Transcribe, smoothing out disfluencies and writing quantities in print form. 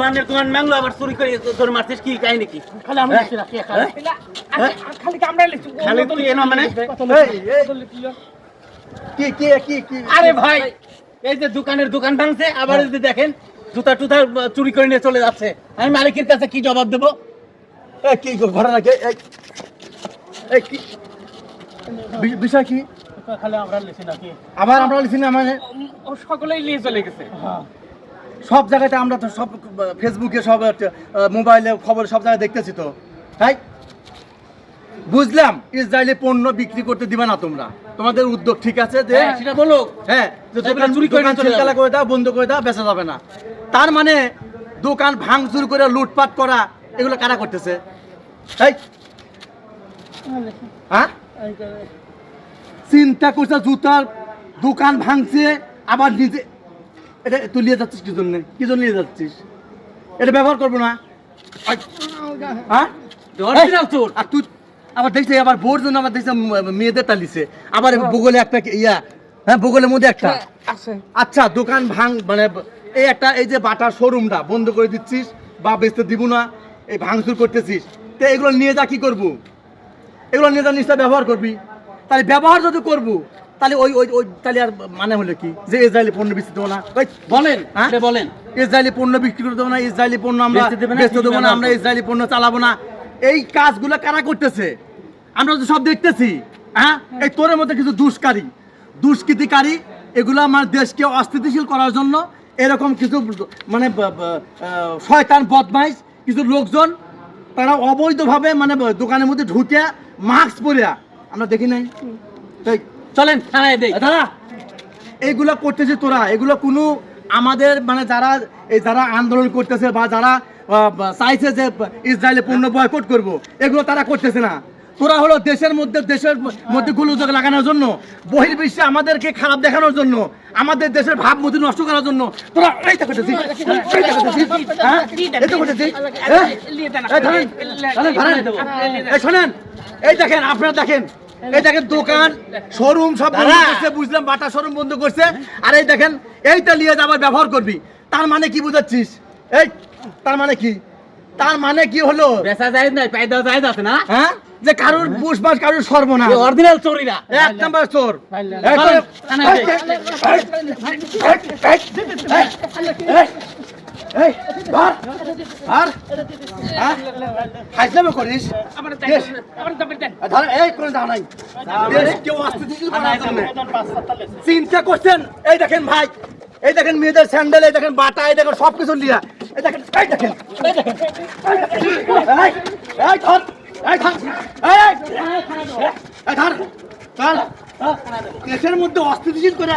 দোকানের দোকান ম্যাংলো আবার চুরি করে তোর মারছিস কি কাহিনী কি? খালি আমি লিখছি না, খালি কামড়াই লিখছি। খালি তুই এনো মানে কি কি কি কি আরে ভাই এই যে দোকান ভাঙছে আবার যদি দেখেন জুতা টুতা চুরি করে নিয়ে চলে যাচ্ছে, আমি মালিকের কাছে কি জবাব দেবো? এই কি ঘটনা কি এই কি বিষয় কি? খালি আমরা লিখছি না কি? আবার আমরা লিখি না মানে ও সকলেই নিয়ে চলে গেছে। সব জায়গাতে আমরা তো সব ফেসবুকে সব মোবাইলে খবর সব জায়গায় দেখতেছি তো। তাই বুঝলাম ইসরায়েলি পণ্য বিক্রি করতে দিবে না তোমরা, তোমাদের উদ্যোগ ঠিক আছে যে সেটা বলো। হ্যাঁ যে দোকান চুরি করে নিয়ে চলে যাবে। ছিনতাই করে দাও, বন্ধ করে দাও, বেচা যাবে না। তার মানে দোকান ভাঙচুর করে লুটপাট করা এগুলো কারা করতেছে? এই হ্যাঁ চিন্তা করছে জুতার দোকান ভাঙছে আবার নিজে এটা তুই নিয়ে যাচ্ছিস কি জন্য নিয়ে যাচ্ছিস? এটা ব্যবহার করবো না হ্যাঁ অরিজিনাল চোর। আর তুই আবার দেখছিস আবার বোর জন্য আবার দেখছিস মেয়েদের তালিছে আবার বগলে একটা ইয়া, হ্যাঁ বগলের মধ্যে একটা আচ্ছা দোকান ভাঙ মানে এই একটা এই যে বাটার শোরুমটা বন্ধ করে দিচ্ছিস বা বেচতে দিব না, এই ভাঙচুর করতেছিস, তো এগুলো নিয়ে যা কি করবো? এগুলো নিয়ে যা নিশ্চয় ব্যবহার করবি। তাহলে ব্যবহার যদি করবো তাহলে ওই ওই ওই তাহলে আর মানে হলো কি যে ইসরায়েলি পণ্য বিক্রি দেবো না? ওই বলেন হ্যাঁ বলেন ইসরায়েলি পণ্য বিক্রি করে দেবো না, ইসরায়েলি পণ্য আমরা বেচতে দেবে না, বেচতে দেবো না, ব্যবহার আমরা করবো। ইসরায়েলি পণ্য চালাবো না। এই কাজগুলো কারা করতেছে? আমরা তো সব দেখতেছি। হ্যাঁ এই তোরের মধ্যে কিছু দুষ্কৃতিকারী এগুলো আমার দেশকে অস্থিতিশীল করার জন্য এরকম কিছু মানে শয়তান বদমাইশ কিছু লোকজন তারা অবৈধভাবে মানে দোকানের মধ্যে ঢুকে মাস্ক পরিয়া আমরা দেখি নাই। তাই চলেন থানায় দেই। দাদা এইগুলা করতেছে তোরা, এগুলো কোনো আমাদের মানে যারা আন্দোলন করতেছে বা যারা চাইছে যে ইসরায়েলে পণ্য বয়কট করব এগুলো তারা করতেছে না। তোরা হলো দেশের মধ্যে গোলযোগ লাগানোর জন্য, বহির্বিশ্বে আমাদেরকে খারাপ দেখানোর জন্য, আমাদের দেশের ভাবমূর্তি নষ্ট করার জন্য তোরা এইটা করতেছিস। হ্যাঁ এটা করতেছিস। শোনেন এই দেখেন আপনারা দেখেন এই দেখেন দোকান শোরুম সব বন্ধ করছে, বুঝলাম বাটা শোরুম বন্ধ করছে। আর এই দেখেন এইটা নিয়ে আবার ব্যবহার করবি, তার মানে কি বুঝাচ্ছিস? এই তার মানে কি হলো? বেচা যায় না, পাই দেওয়া যায় আছে না? হ্যাঁ যে কারোর পুষবাস কারোর সর্বনাশ, অরিজিনাল চোরিরা এক নাম্বার চোর। হাইসলামে করিস এই করে দাও নাই কেউ অস্থিতিশীল করার জন্য চিন্তা করছেন। এই দেখেন ভাই, এই দেখেন মেয়েদের স্যান্ডেল, এই দেখেন বাটা, এই দেখেন সবকিছু লিয়া, এই দেখেন এই দেখেন এই দেখেন এই ধর এই ধর এই ধর চল দেশের মধ্যে অস্থিতিশীল করে